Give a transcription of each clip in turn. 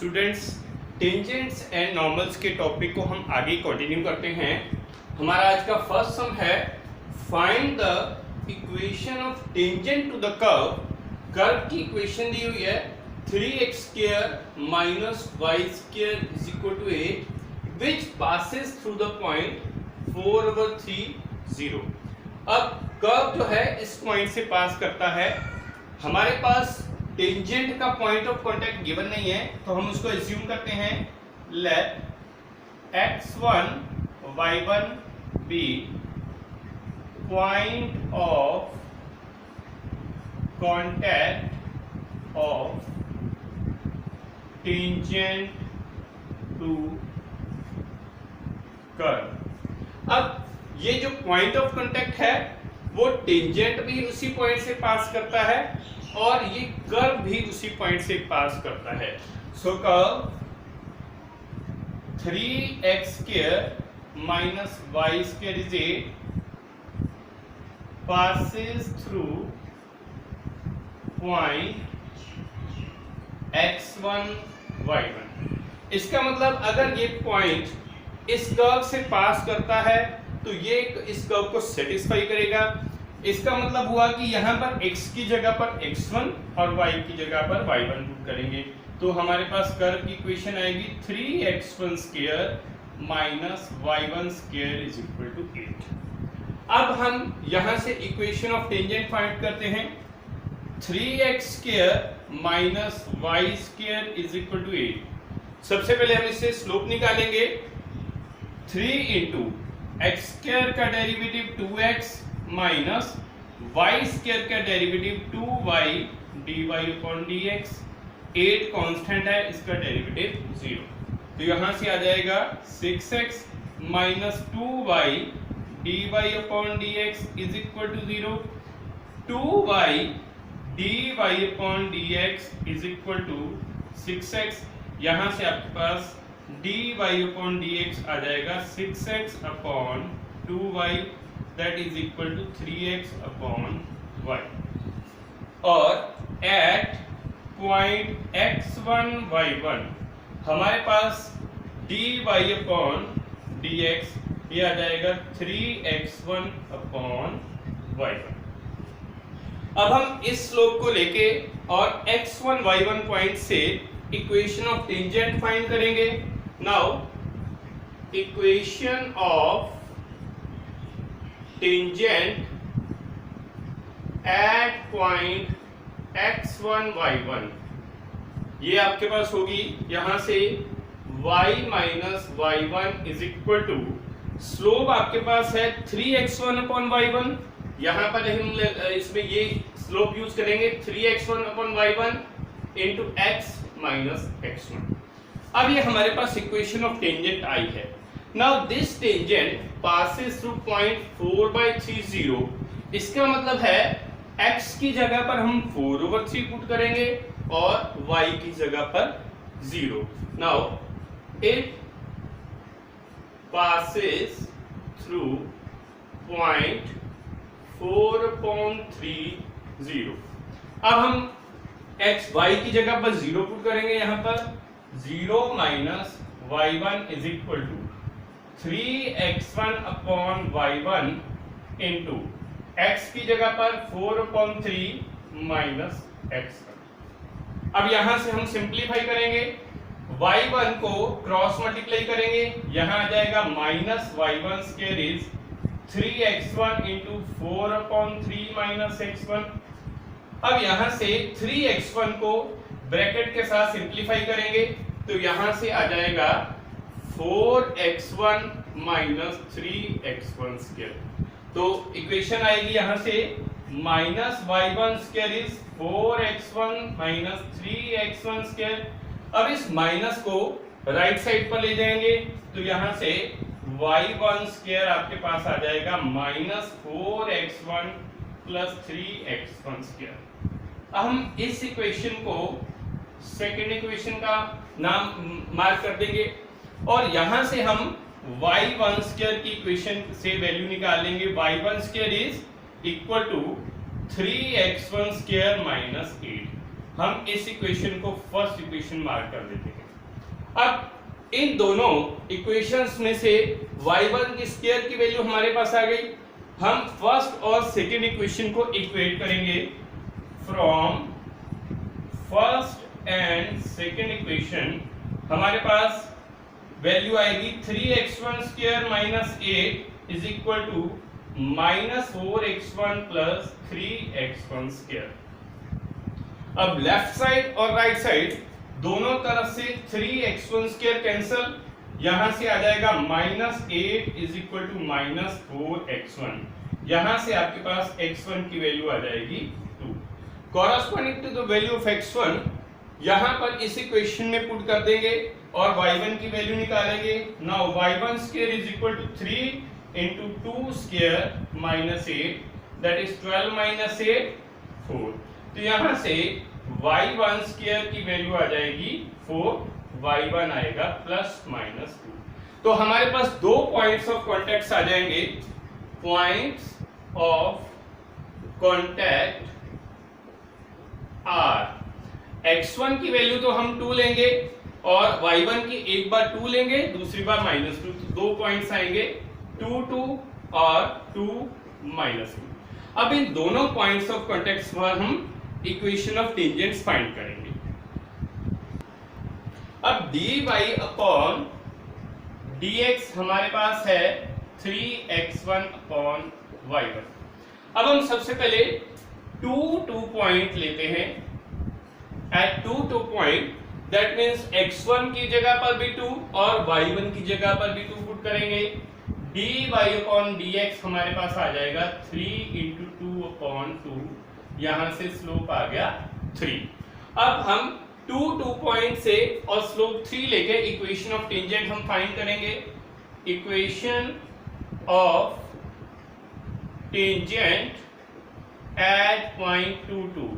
Students, tangents and normals के topic को हम आगे कंटिन्यू करते हैं। हमारा आज का फर्स्ट सम है find the equation of tangent to the curve. Curve की इक्वेशन दी हुई है 3x² minus y² is equal to 8 which passes through the point 4/3 0। अब कर्व जो है इस पॉइंट से पास करता है। हमारे पास टेंजेंट का पॉइंट ऑफ कांटेक्ट गिवन नहीं है तो हम उसको एज्यूम करते हैं late x1 y1 be point of contact of tangent to curve। अब ये जो पॉइंट ऑफ कांटेक्ट है वो टेंजेंट भी उसी पॉइंट से पास करता है और ये कर्व भी उसी पॉइंट से पास करता है। सो curve 3x² minus y² is 8 passes through point x1 y1। इसका मतलब अगर ये पॉइंट इस कर्व से पास करता है तो ये इस कर्व को सेटिस्फाई करेगा। इसका मतलब हुआ कि यहाँ पर x की जगह पर x1 और y की जगह पर y1 पुट करेंगे तो हमारे पास कर्व की इक्वेशन आएगी 3x1² minus y1² is equal to 8। अब हम यहाँ से इक्वेशन ऑफ टेंजेंट फाइंड करते हैं। 3x² minus y² is equal to 8। सबसे पहले हम इससे स्लोप निकालेंगे। 3 into x² का डेरिवेटिव 2x माइनस y² का डेरिवेटिव 2y dy/dx। 8 कांस्टेंट है, इसका डेरिवेटिव 0 तो यहां से आ जाएगा 6x minus 2y dy/dx is equal to 0। 2y dy/dx is equal to 6x। यहां से आपके पास dy/dx आ जाएगा 6x upon 2y that is equal to 3x upon y। और at point x1 y1 हमारे पास dy/dx ये आ जाएगा 3x1 upon y1। अब हम इस स्लोप को लेके और x1 y1 पॉइंट से इक्वेशन ऑफ टेंजेंट फाइंड करेंगे। Now equation of tangent at point x1 y1 ये आपके पास होगी यहां से y minus y1 is equal to slope आपके पास है 3x1 अपॉन y1। यहां पर हम इसमें ये स्लोप यूज करेंगे 3x1 upon y1 into x minus x1। अब ये हमारे पास इक्वेशन ऑफ टेंजेंट आई है। Now this tangent passes through point 4/3 0। इसका मतलब है x की जगह पर हम 4/3 पुट करेंगे और y की जगह पर 0। Now it passes through point 4/3 0। अब हम x y की जगह पर 0 पुट करेंगे। यहाँ पर 0 minus y1 is equal to 3x1 upon y1 into x की जगह पर 4/3 माइनस x1। अब यहां से हम सिंप्लीफाई करेंगे। y1 को क्रॉस मल्टीप्लाई करेंगे, यहां आ जाएगा minus y1² is 3x1 into 4/3 minus x1। अब यहां से 3x1 को ब्रैकेट के साथ सिंप्लीफाई करेंगे तो यहां से आ जाएगा 4x1 माइनस 3x1²। तो इक्वेशन आएगी यहां से minus y1² is 4x1 minus 3x1²। अब इस माइनस को राइट साइड पर ले जाएंगे तो यहां से y1² आपके पास आ जाएगा माइनस 4x1 प्लस 3x1²। अब हम इस इक्वेशन को सेकेंड इक्वेशन का नाम मार्क कर देंगे और यहां से हम y1² की इक्वेशन से वैल्यू निकालेंगे। y1² is equal to 3x1² minus 8। हम इस इक्वेशन को फर्स्ट इक्वेशन मार्क कर देते हैं। अब इन दोनों इक्वेशंस में से y1 की स्क्वायर की वैल्यू हमारे पास आ गई। हम फर्स्ट और सेकेंड इक्वेशन को इक्वेट करेंगे। From first and second equation हमारे पास वैल्यू आएगी 3x1 square minus 8 is equal to minus 4x1 plus 3x1 square. अब लेफ्ट साइड और राइट साइड दोनों तरफ से 3x1 स्क्वायर कैंसल, यहां से आ जाएगा minus 8 is equal to minus 4x1। यहां से आपके पास x1 की वैल्यू आ जाएगी 2। Corresponding to the value of x1 यहां पर इस इक्वेशन में पुट कर देंगे और y1 की वैल्यू निकालेंगे। Now y1 square is equal to 3 into 2 square minus 8 that is 12 minus 8 4। तो यहां से y1 स्क्वायर की वैल्यू आ जाएगी 4, y1 आएगा प्लस माइनस 2। तो हमारे पास दो पॉइंट्स ऑफ कॉन्टेक्ट आ जाएंगे। Points of contact are x1 की वैल्यू तो हम 2 लेंगे और y1 की एक बार 2 लेंगे, दूसरी बार माइनस 2। तो दो पॉइंट्स आएंगे 2 2 और 2 माइनस 2। अब इन दोनों पॉइंट्स ऑफ कॉन्टेक्ट पर हम इक्वेशन ऑफ टेंजेंट्स फाइंड करेंगे। अब dy अपॉन dx हमारे पास है 3x1 अपॉन y1। अब हम सबसे पहले 2 पॉइंट लेते हैं। Eight 2 point that means x1 की जगह पर भी 2 और y1 की जगह पर भी 2 पुट करेंगे। dy अपॉन dx हमारे पास आ जाएगा 3 into 2 अपॉन 2, यहां से स्लोप आ गया 3। अब हम 2 पॉइंट से और स्लोप 3 लेके इक्वेशन ऑफ टेंजेंट हम फाइंड करेंगे। Equation of tangent at point 2 2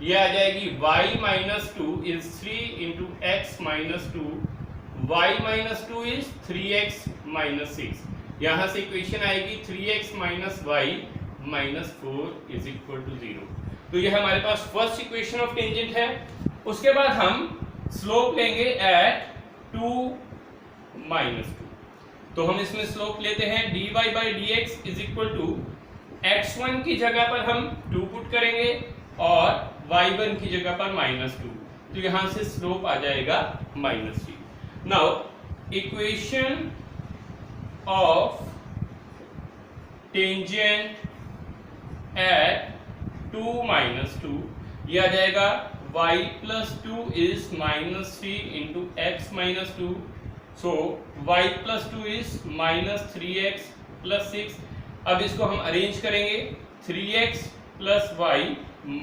ये आ जाएगी y minus 2 is 3 into x minus 2, y minus 2 is 3x minus 6। यहां से इक्वेशन आएगी 3x minus y minus 4 is equal to 0। तो यह हमारे पास फर्स्ट इक्वेशन ऑफ टेंजेंट है। उसके बाद हम स्लोप लेंगे एट 2 माइनस 2। तो हम इसमें स्लोप लेते हैं dy by dx is equal to x1 की जगह पर हम 2 पुट करेंगे और y1 की जगह पर माइनस 2। तो यहां से स्लोप आ जाएगा minus 3। Now equation of tangent at 2 minus 2 ये आ जाएगा y plus 2 is minus 3 into x minus 2, so y plus 2 is minus 3x plus 6। अब इसको हम अरेंज करेंगे 3x plus y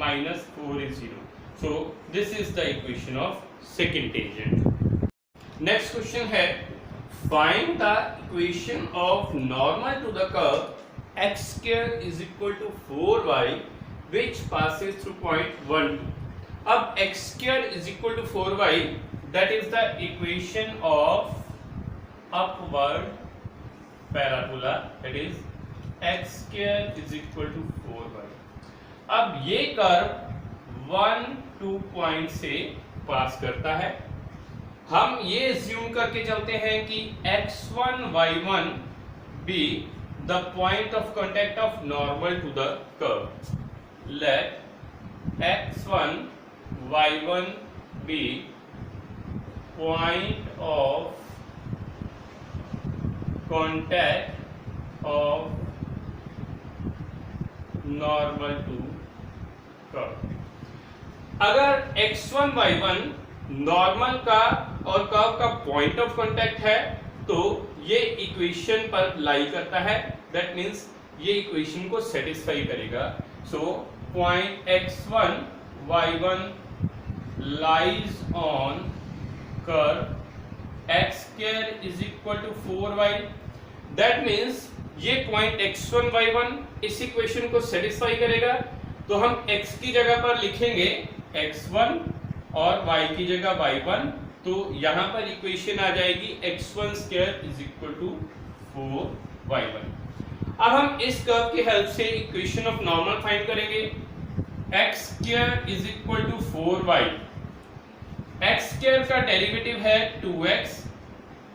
minus 4 is 0। so this is the equation of second tangent। next question है find the equation of normal to the curve x square is equal to 4y which passes through point 1 2। अब x square is equal to 4y that is the equation of upward parabola, that is x square is equal to 4y। अब ये curve 1 2 point से पास करता है। हम ये assume करके चलते हैं कि x1 y1 be the point of contact of normal to the curve। Let x1 y1 be point of contact of normal to curve। अगर x1 y1 नॉर्मल का और कर्व का पॉइंट ऑफ कांटेक्ट है तो ये इक्वेशन पर lie करता है, दैट मींस ये इक्वेशन को सेटिस्फाई करेगा। So point x1 y1 lies on curve x square is equal to 4y। That means ये पॉइंट x1 y1 इस इक्वेशन को सेटिस्फाई करेगा। तो हम x की जगह पर लिखेंगे x1 और y की जगह y1। तो यहां पर इक्वेशन आ जाएगी x1 square is equal to 4y1। अब हम इस कर्व की हेल्प से इक्वेशन ऑफ नॉर्मल फाइंड करेंगे। x square is equal to 4y x square का डेरिवेटिव है 2x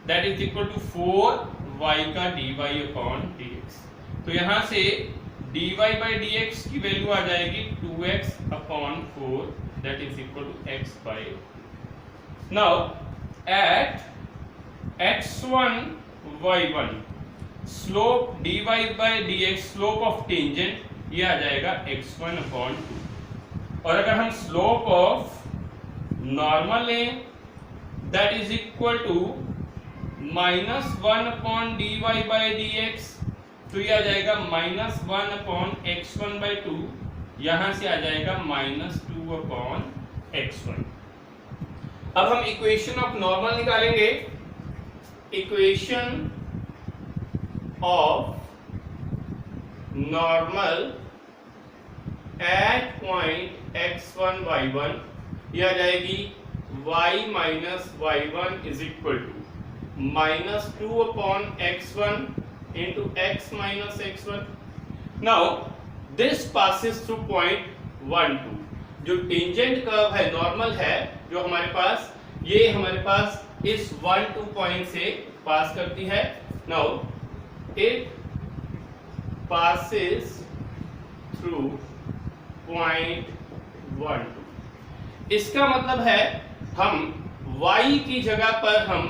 that is equal to 4y का dy अपॉन dx। तो यहां से dy by dx की वैल्यू आ जाएगी 2x upon 4 that is equal to x by। Now at x1 y1 slope dy by dx slope of tangent ये आ जाएगा x1 अपॉन 2। और अगर हम स्लोप ऑफ नॉर्मल लें that is equal to -1 upon dy by dx, तो ये आ जाएगा -1 अपॉन x1 by 2, यहां से आ जाएगा -2 अपॉन x1। अब हम इक्वेशन ऑफ नॉर्मल निकालेंगे। Equation of normal at point x1 y1 ये आ जाएगी y minus y1 is equal to -2 upon x1 into x minus x1। Now this passes through point 1 2। जो टेंजेंट कर्व है normal है जो हमारे पास, ये हमारे पास इस 1 2 पॉइंट से पास करती है। Now it passes through point 1 2। इसका मतलब है हम y की जगह पर हम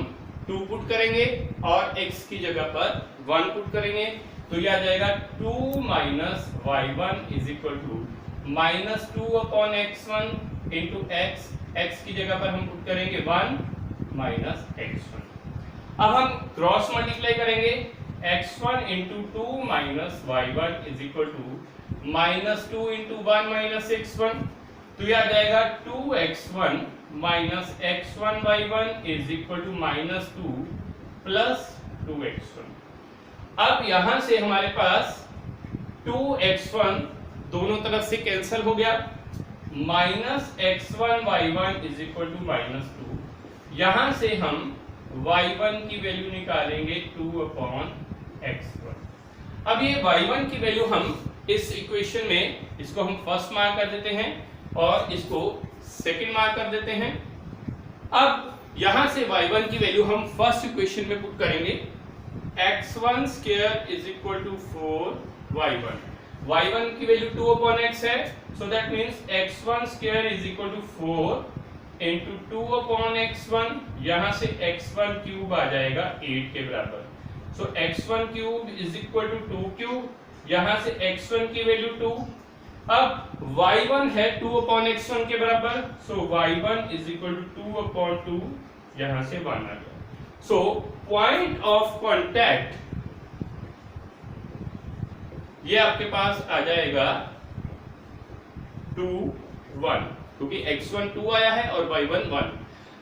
2 पुट करेंगे और x की जगह पर 1 पुट करेंगे, तो यह आ जाएगा 2 minus y1 is equal to -2 upon x1 into x की जगह पर हम पुट करेंगे 1 माइनस x1। अब हम क्रॉस मल्टीप्लाई करेंगे x1 into 2 minus y1 is equal to -2 into 1 minus x1, तो यह आ जाएगा 2x1 minus x1 y1 is equal to -2 plus 2x1। अब यहां से हमारे पास 2x1 दोनों तरफ से कैंसिल हो गया, -x1 y1 is equal to -2। यहां से हम y1 की वैल्यू निकालेंगे 2 अपॉन x1। अब ये y1 की वैल्यू हम इस इक्वेशन में इसको हम फर्स्ट मार्क कर देते हैं और इसको सेकंड मार्क कर देते हैं। अब यहां से y1 की वैल्यू हम फर्स्ट इक्वेशन में पुट करेंगे x1 square is equal to 4y1। y1 की वैल्यू 2 अपॉन x है, so that means x1 square is equal to 4 into 2 upon x1, यहां से x1 क्यूब आ जाएगा 8 के बराबर। So x1 cube is equal to 2 cube, यहां से x1 की वैल्यू 2। अब y1 है 2 अपॉन x1 के बराबर, so y1 is equal to 2 upon 2, यहां से 1 आ गया। सो पॉइंट ऑफ कांटेक्ट ये आपके पास आ जाएगा 2 1, क्योंकि x1 2 आया है और y1 1।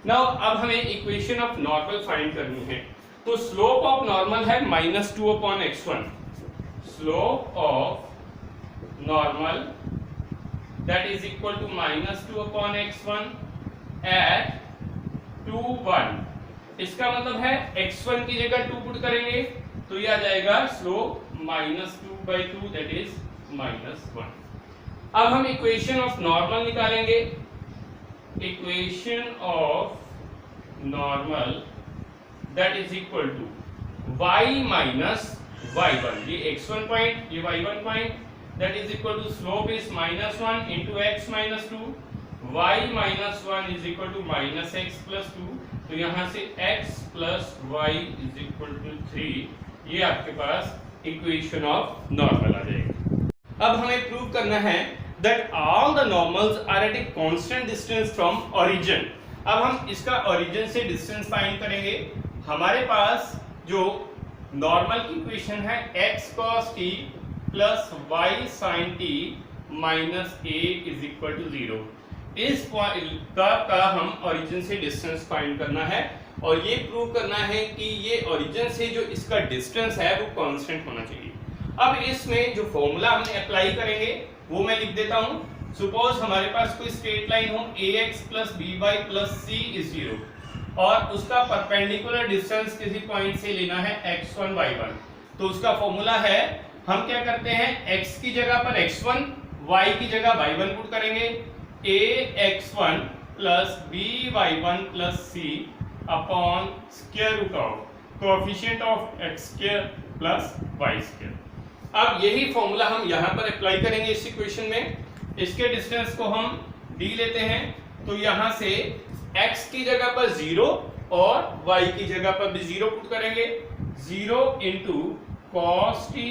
नाउ अब हमें इक्वेशन ऑफ नॉर्मल फाइंड करनी है, तो स्लोप ऑफ नॉर्मल है -2 upon x1। Slope of normal that is equal to -2 upon x1 at 2 1। इसका मतलब है x1 की जगह 2 पुट करेंगे तो यह आ जाएगा स्लोप -2/2 दैट इज -1। अब हम इक्वेशन ऑफ नॉर्मल निकालेंगे। Equation of normal that is equal to y minus y1, ये x1 पॉइंट ये y1 point, that is equal to slope is -1 into x minus 2, y minus 1 is equal to -x plus 2, तो यहां से x plus y is equal to 3। ये आपके पास equation of normal आ जाएगी। अब हमें प्रूव करना है that all the normals are at a constant distance from origin. अब हम इसका ओरिजिन से डिस्टेंस फाइंड करेंगे। हमारे पास जो नॉर्मल की इक्वेशन है x cos t plus y sin t minus a is equal to 0। इस पॉइंट का हम ओरिजिन से डिस्टेंस फाइंड करना है और ये प्रूव करना है कि ये ओरिजिन से जो इसका डिस्टेंस है वो कांस्टेंट होना चाहिए। अब इसमें जो फॉर्मूला हमने अप्लाई करेंगे वो मैं लिख देता हूं। सपोज हमारे पास कोई स्ट्रेट लाइन हो ax plus by plus c is 0 और उसका परपेंडिकुलर डिस्टेंस किसी पॉइंट से लेना है x1 y1, तो उसका फॉर्मूला है, हम क्या करते हैं x की जगह पर x1, y की जगह y1 पुट करेंगे, ax1 plus by1 plus c upon square root of coefficient of x square plus y square. अब यही फॉर्मूला हम यहाँ पर अप्लाई करेंगे इस इक्वेशन में। इसके डिस्टेंस को हम d लेते हैं, तो यहाँ से x की जगह पर 0 और y की जगह पर भी 0 पुट करेंगे। 0 into cos t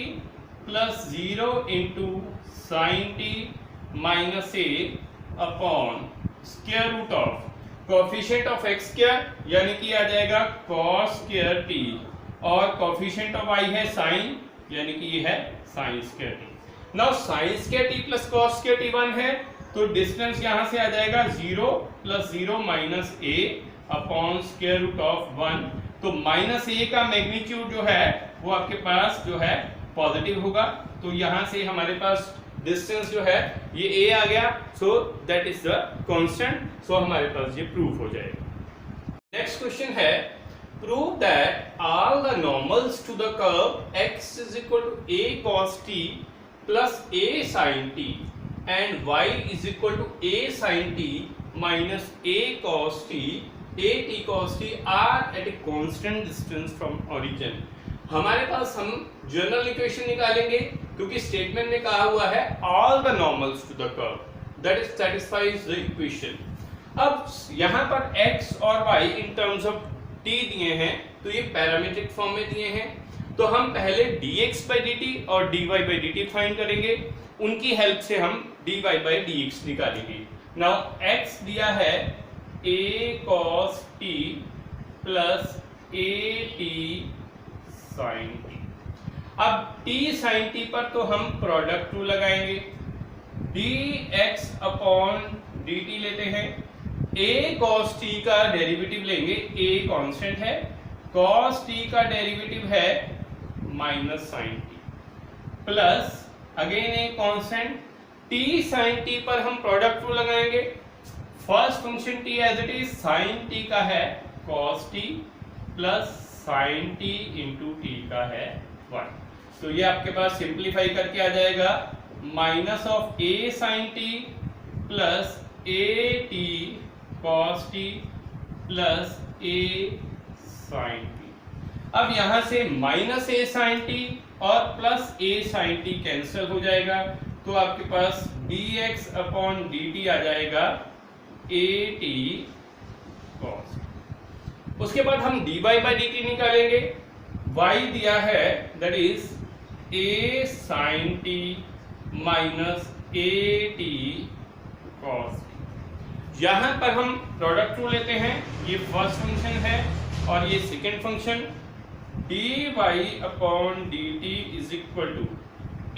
plus 0 into sine t minus a upon square root of coefficient of x square यानी कि आ जाएगा cos स्क्वायर t और कोएफिशिएंट ऑफ y है sin यानी कि ये है sin square t। Now sin square t plus cos square t 1 है, तो डिस्टेंस यहां से आ जाएगा 0 plus 0 minus a upon square root of 1। तो माइनस a का मैग्नीट्यूड जो है वो आपके पास जो है पॉजिटिव होगा, तो यहां से हमारे पास डिस्टेंस जो है ये a आ गया, so that is the constant, so हमारे पास ये प्रूफ हो जाएगा। नेक्स्ट क्वेश्चन है prove that all the normals to the curve x is equal to a cos t plus a sin t and y is equal to a sin t minus a cos t a t cos t are at a constant distance from origin। हमारे पास हम general equation निकालेंगे क्योंकि statement में कहा हुआ है all the normals to the curve that is satisfies the equation. अब यहाँ पर x और y in terms of t दिए हैं, तो ये पैरामीट्रिक फॉर्म में दिए हैं, तो हम पहले dx by dt और dy by dt फाइंड करेंगे, उनकी हेल्प से हम dy by dx निकालेंगे। नाउ x दिया है a cos t plus a t sin t। अब t sin t पर तो हम प्रोडक्ट रूल लगाएंगे, dx अपॉन dt लेते हैं, a cos t का डेरिवेटिव लेंगे, a कांस्टेंट है, cos t का डेरिवेटिव है minus sin t plus again a constant t sin t पर हम प्रोडक्ट रूल लगाएंगे। First function t as it is, sin t का है cos t plus sin t into t का है 1, तो ये आपके पास सिंप्लीफाई करके आ जाएगा minus of a sin t plus a t cos t plus a sin t। अब यहां से माइनस a sin t और plus a sin t cancel हो जाएगा, तो आपके पास dx अपॉन dt आ जाएगा a t cos t। उसके बाद हम dy by dt निकालेंगे, y दिया है that is a sin t minus a t cos t। यहां पर हम प्रोडक्ट रूल लेते हैं, ये फर्स्ट फंक्शन है और ये सेकेंड फंक्शन, dy अपॉन dt is equal to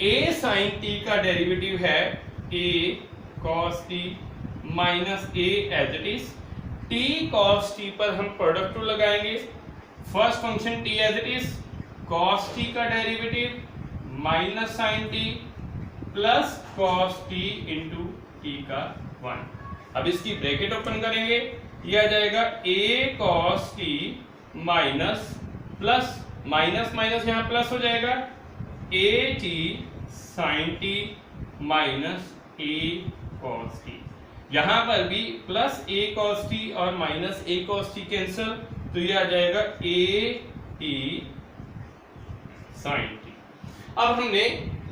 a sin t का डेरिवेटिव है a cos t minus a as it is, t cos t पर हम प्रोडक्ट रूल लगाएंगे, first function t as it is, cos t का derivative minus sin t plus cos t into t का 1। अब इसकी bracket open करेंगे, ये आ जाएगा a cos t minus plus minus minus यहाँ प्लस हो जाएगा a t sin t minus a cos t। यहाँ पर भी प्लस a cos t और minus a cos t cancel, तो ये आ जाएगा a t sin t। अब हमने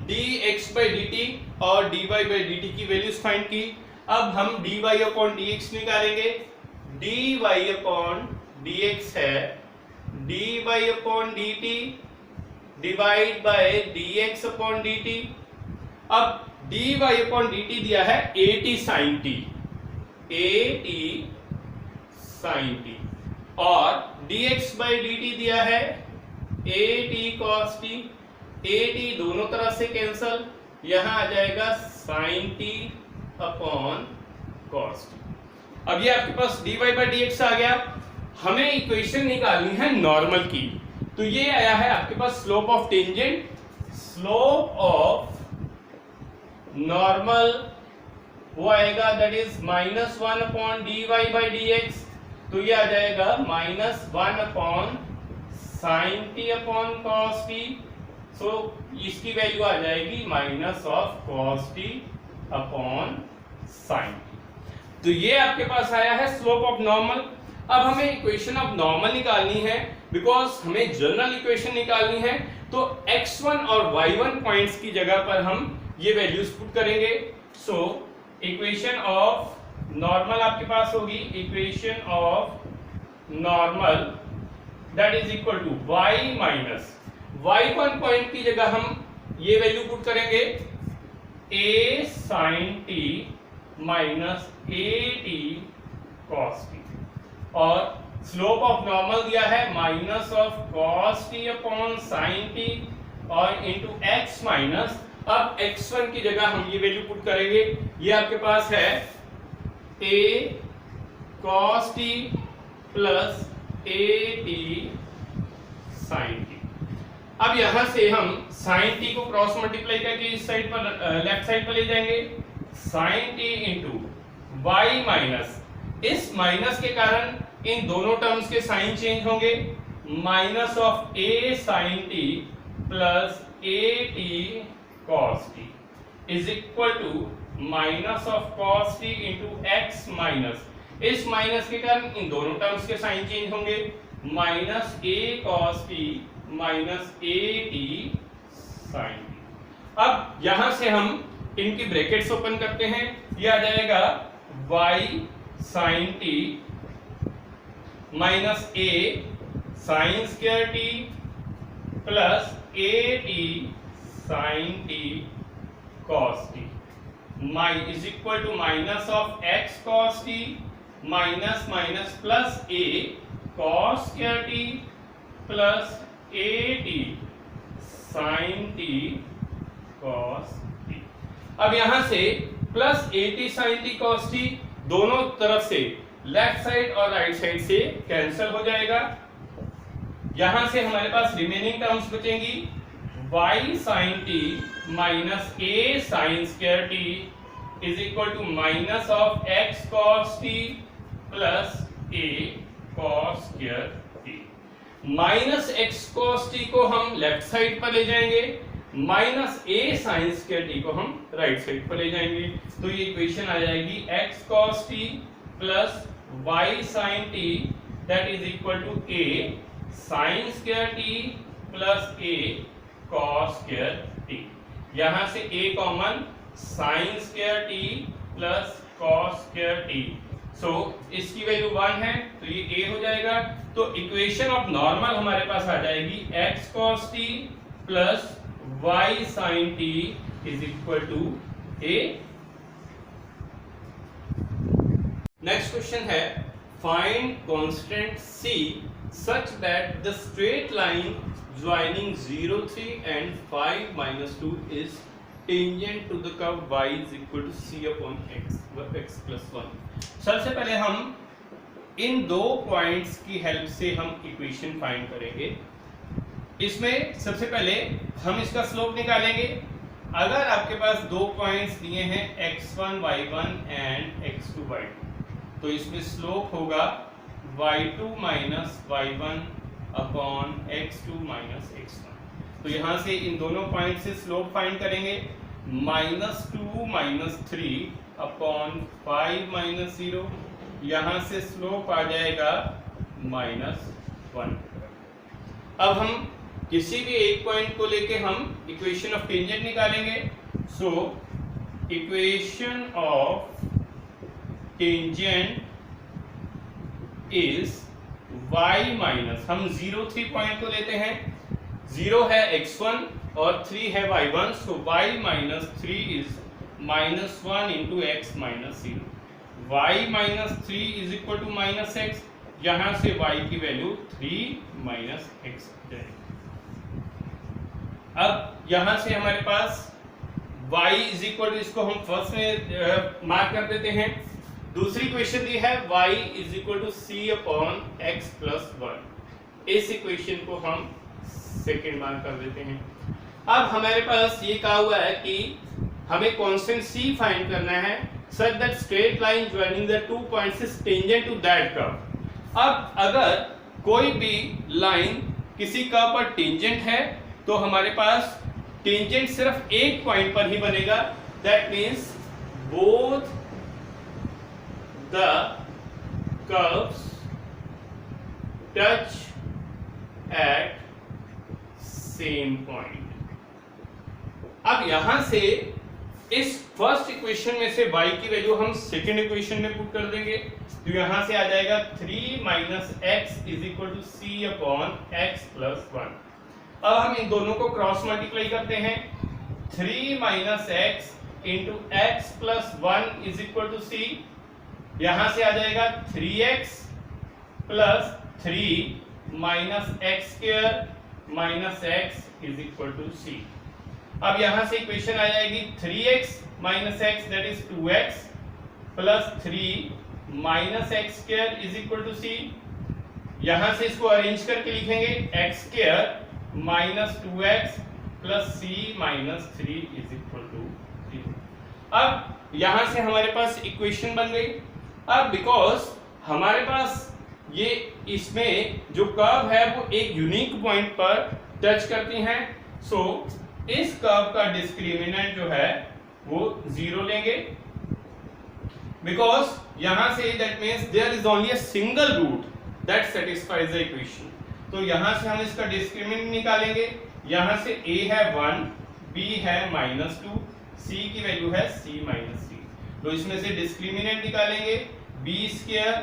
dx by dt और dy by dt की वैल्यूज फाइंड की, अब हम dy अपॉन dx निकालेंगे, dy अपॉन dx है dy अपॉन dt डिवाइड बाय dx अपॉन dt। अब dy अपॉन dt दिया है at sin t, at sin t और dx by dt दिया है at cos t, at दोनों तरफ से कैंसल, यहां आ जाएगा sin t upon cos t। अब ये आपके पास dy by dx आ गया। हमें इक्वेशन निकालनी है नॉर्मल की, तो ये आया है आपके पास slope of tangent, slope of normal वो आएगा that is minus 1 upon dy by dx, तो ये आ जाएगा minus 1 upon sin t upon cos t, so इसकी वैल्यू आ जाएगी minus of cos t upon sin t। तो ये आपके पास आया है स्लोप ऑफ नॉर्मल। अब हमें इक्वेशन ऑफ नॉर्मल निकालनी है, बिकॉज हमें जनरल इक्वेशन निकालनी है। तो x1 और y1 पॉइंट्स की जगह पर हम ये वैल्यूज पुट करेंगे। सो इक्वेशन ऑफ नॉर्मल आपके पास होगी, equation of normal that is equal to y minus y1 point की जगह हम ये वैल्यू पुट करेंगे a sin t minus a t cos t, और स्लोप ऑफ नॉर्मल दिया है minus of cos t upon sin t और into x minus, अब x1 की जगह हम ये वैल्यू पुट करेंगे, ये आपके पास है a cos t plus a t sin t। अब यहां से हम sin t को क्रॉस मल्टीप्लाई करके इस साइड पर लेफ्ट साइड पर ले जाएंगे, sin t इंटू y माइनस, इस माइनस के कारण इन दोनों टर्म्स के साइन चेंज होंगे, minus of a sin t plus a t cos t is equal to minus of cos t into x minus, इस माइनस के कारण इन दोनों टर्म्स के साइन चेंज होंगे, minus a cos t minus a t sin t। अब यहां से हम इनकी ब्रैकेट्स ओपन करते हैं, ये आ जाएगा y sin t minus a sin square t plus a t sin t cos t is equal to minus of x cos t minus minus plus a cos square t plus a t sin t cos t। अब यहां से plus a t sin t cos t दोनों तरफ से left side और right side से cancel हो जाएगा, यहां से हमारे पास रिमेनिंग टर्म्स बचेंगी y sin t minus a sin square t is equal to minus of x cos t plus a cos square t। Minus x cos t को हम लेफ्ट साइड पर ले जाएंगे, minus a sin square t को हम right side पर ले जाएंगे, तो ये इक्वेशन आ जाएगी x cos t plus y sin t that is equal to a sin square t plus a cos square t। यहां से a common, sin square t plus cos square t, so इसकी value 1 है तो ये a हो जाएगा। तो equation of normal हमारे पास आ जाएगी x cos t plus y sin t is equal to a। Next question है find constant c such that the straight line joining 0 3 and 5 minus 2 is tangent to the curve y is equal to c upon x x plus 1। सबसे पहले हम इन दो points की help से हम equation find करेंगे। इसमें सबसे पहले हम इसका स्लोप निकालेंगे। अगर आपके पास दो पॉइंट्स दिए हैं x1 y1 and x2 y2, तो इसमें स्लोप होगा y2 minus y1 upon x2 minus x1। तो यहां से इन दोनों पॉइंट से स्लोप फाइंड करेंगे, -2 माइनस 3 अपॉन 5 माइनस 0, यहां से स्लोप आ जाएगा -1। अब हम किसी भी एक पॉइंट को लेके हम इक्वेशन ऑफ टेंजेंट निकालेंगे। So equation of tangent is y minus, हम 0 3 पॉइंट को लेते हैं, 0 है x1 और 3 है y1, so y minus 3 is -1 into x minus 0, y minus 3 is equal to minus x, यहां से y की वैल्यू 3 माइनस x जाएगी। अब यहां से हमारे पास y इज इक्वल टू, इसको हम फर्स्ट में मार्क कर देते हैं, दूसरी क्वेश्चन दी है y is equal to c upon x plus 1, इस इक्वेशन को हम सेकेंड मार्क कर देते हैं। अब हमारे पास ये कहा हुआ है कि हमें कांस्टेंट c फाइंड करना है such that straight line joining the two points is tangent to that curve। अब अगर कोई भी लाइन किसी कर्व पर टेंजेंट है तो हमारे पास टेंजेंट सिर्फ एक पॉइंट पर ही बनेगा, that means both the curves touch at same point। अब यहां से इस फर्स्ट इक्वेशन में से y की वैल्यू हम सेकेंड इक्वेशन में पुट कर देंगे, तो यहां से आ जाएगा 3 minus x is equal to c upon x plus 1। अब हम इन दोनों को क्रॉस मल्टीप्लाई करते हैं, 3 minus x into x plus 1 is equal to c. यहां से आ जाएगा 3x plus 3 minus x square minus x is equal to c. अब यहां से इक्वेशन आ जाएगी 3x minus x that is 2x plus 3 minus x square is equal to c. यहां से इसको अरेंज करके लिखेंगे x square minus 2x plus c minus 3 is equal to 0। अब यहां से हमारे पास इक्वेशन बन गई। अब बिकॉज हमारे पास ये इसमें जो कर्व है वो एक यूनिक पॉइंट पर टच करती हैं, सो इस कर्व का डिस्क्रिमिनेंट जो है वो 0 लेंगे, बिकॉज यहां से that means there is only a single root that satisfies the equation. तो यहां से हम इसका डिस्क्रिमिनेंट निकालेंगे, यहां से a है 1, b है -2, c की वैल्यू है c माइनस सी। तो इसमें से डिस्क्रिमिनेंट निकालेंगे, b square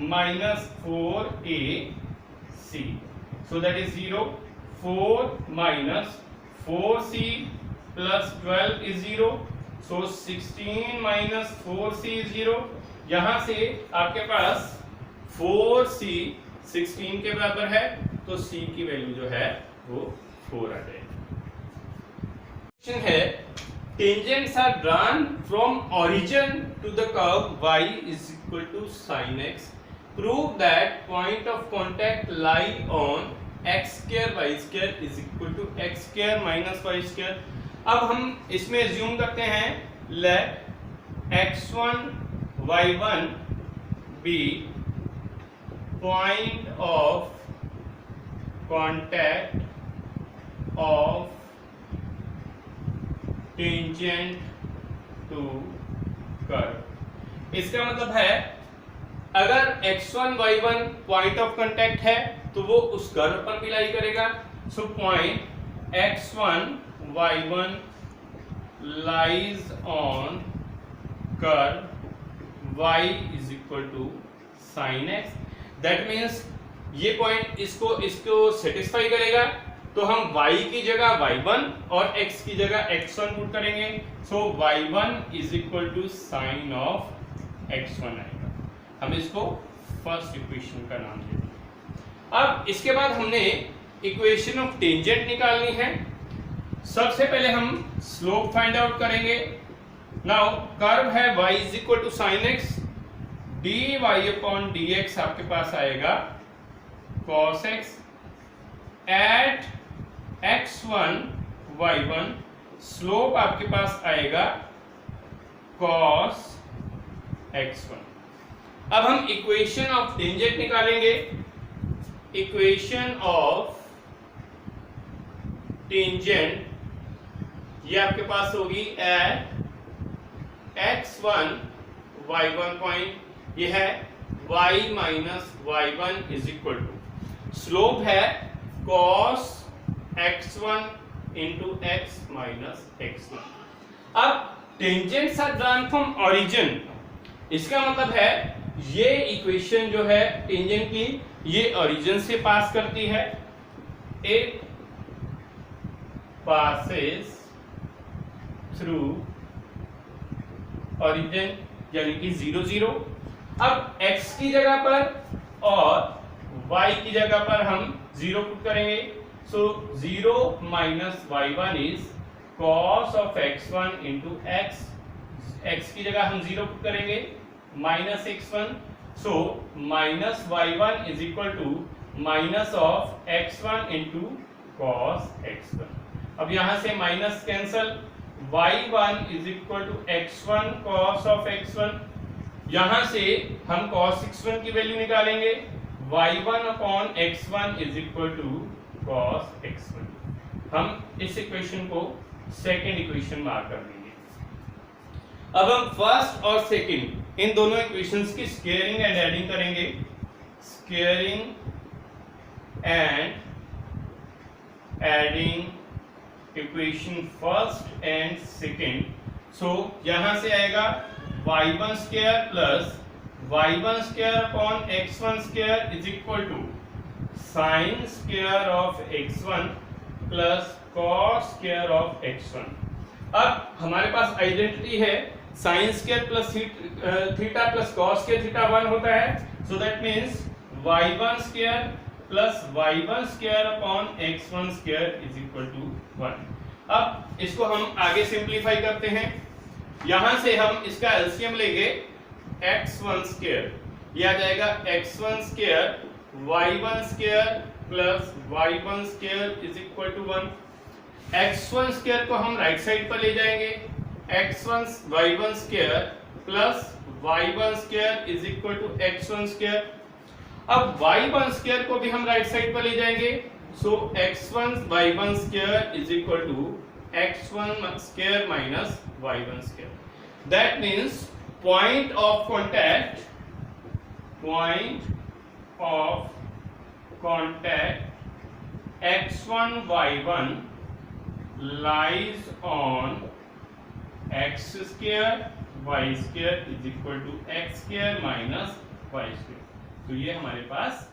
minus 4ac, so that is 0। 4 minus 4c plus 12 is 0, so 16 minus 4c is 0। यहां से आपके पास 4c 16 के बराबर है, तो c की वैल्यू जो है वो 4 आ जाएगी। क्वेश्चन है tangents are drawn from origin to the curve y is equal to sin x, prove that point of contact lie on x square y square is equal to x square minus y square। अब हम इसमें assume करते हैं let x1 y1 be point of contact of tangent to curve। इसका मतलब है अगर x1 y1 point of contact है तो वो उस कर्व पर भी लाई करेगा, so point x1 y1 lies on curve y is equal to sin x। That means ये पॉइंट इसको सेटिस्फाई करेगा, तो हम y की जगह y1 और x की जगह x1 पुट करेंगे, so y1 is equal to sine of x1 आएगा। हम इसको फर्स्ट इक्वेशन का नाम देते हैं। अब इसके बाद हमने इक्वेशन ऑफ टेंजेंट निकालनी है। सबसे पहले हम स्लोप फाइंड आउट करेंगे। नाउ कर्व है y is equal to sine x, dy अपॉन dx आपके पास आएगा cos x, eight x1 y1 slope आपके पास आएगा cos x1। अब हम इक्वेशन ऑफ टेंजेंट निकालेंगे। इक्वेशन ऑफ टेंजेंट ये आपके पास होगी एट x1 y1 पॉइंट, ये है y minus y1 is equal to slope है cos x1 into x minus x1। अब tangents are drawn from origin, इसका मतलब है ये इक्वेशन जो है टेंजेंट की ये ओरिजिन से पास करती है, इट पासेस थ्रू ओरिजिन यानी कि 0 0। अब x की जगह पर और y की जगह पर हम 0 पुट करेंगे, so 0 minus y1 is cos of x1 into x की जगह हम 0 पुट करेंगे minus x1, so minus y1 is equal to minus of x1 into cos x1। अब यहां से minus cancel, y1 is equal to x1 cos of x1। यहां से हम cos x1 की वैल्यू निकालेंगे, y1 upon x1 is equal to cos x1। हम इस इक्वेशन को सेकेंड इक्वेशन मार्क कर देंगे। अब हम फर्स्ट और सेकेंड इन दोनों इक्वेशंस की स्क्वायरिंग एंड एडिंग करेंगे, squaring and adding equation first and second. So यहां से आएगा y1 square plus y1 square upon x1 square is equal to sine square of x1 plus cos square of x1। अब हमारे पास identity है sine square plus theta plus cos square theta 1 होता है, so that means y1 square plus y1 square upon x1 square is equal to 1। अब इसको हम आगे सिंपलीफाई करते हैं, यहां से हम इसका एलसीएम लेंगे x1 स्क्वायर, ये आ जाएगा x1 square y1 square plus y1 square is equal to 1। x1 square को हम राइट साइड पर ले जाएंगे, x1 y1 square plus y1 square is equal to x1 square. अब y1 स्क्वायर को भी हम राइट साइड पर ले जाएंगे, so x1 y1 square is equal to x1 square minus y1 square. That means point of contact x1 y1 lies on x square y square is equal to x square minus y square। तो ये हमारे पास